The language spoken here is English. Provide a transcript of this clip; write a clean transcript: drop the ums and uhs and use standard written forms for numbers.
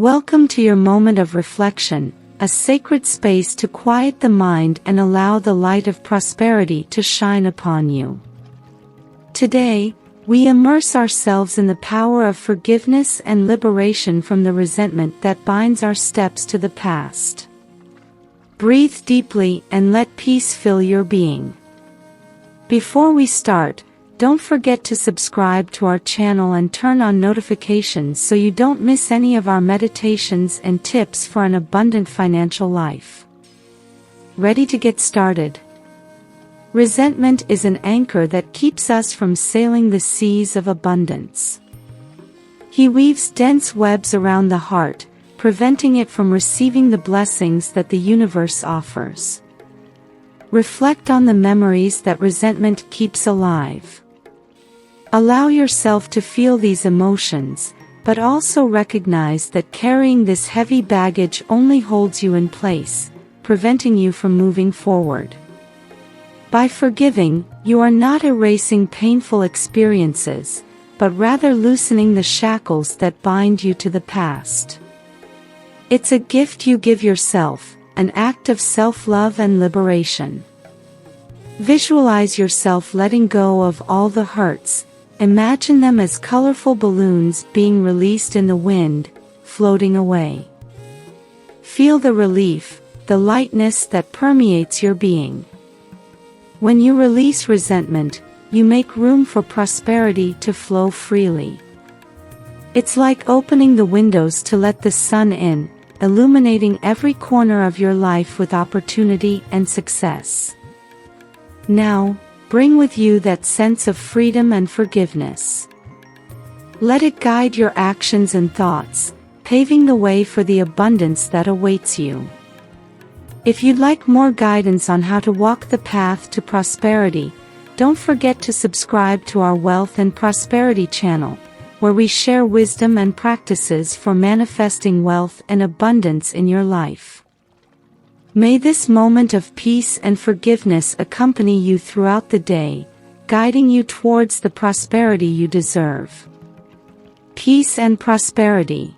Welcome to your moment of reflection, a sacred space to quiet the mind and allow the light of prosperity to shine upon you. Today, we immerse ourselves in the power of forgiveness and liberation from the resentment that binds our steps to the past. Breathe deeply and let peace fill your being. Before we start, don't forget to subscribe to our channel and turn on notifications so you don't miss any of our meditations and tips for an abundant financial life. Ready to get started? Resentment is an anchor that keeps us from sailing the seas of abundance. He weaves dense webs around the heart, preventing it from receiving the blessings that the universe offers. Reflect on the memories that resentment keeps alive. Allow yourself to feel these emotions, but also recognize that carrying this heavy baggage only holds you in place, preventing you from moving forward. By forgiving, you are not erasing painful experiences, but rather loosening the shackles that bind you to the past. It's a gift you give yourself, an act of self-love and liberation. Visualize yourself letting go of all the hurts. Imagine them as colorful balloons being released in the wind, floating away. Feel the relief, the lightness that permeates your being. When you release resentment, you make room for prosperity to flow freely. It's like opening the windows to let the sun in, illuminating every corner of your life with opportunity and success. Now, bring with you that sense of freedom and forgiveness. Let it guide your actions and thoughts, paving the way for the abundance that awaits you. If you'd like more guidance on how to walk the path to prosperity, don't forget to subscribe to our Wealth and Prosperity channel, where we share wisdom and practices for manifesting wealth and abundance in your life. May this moment of peace and forgiveness accompany you throughout the day, guiding you towards the prosperity you deserve. Peace and prosperity.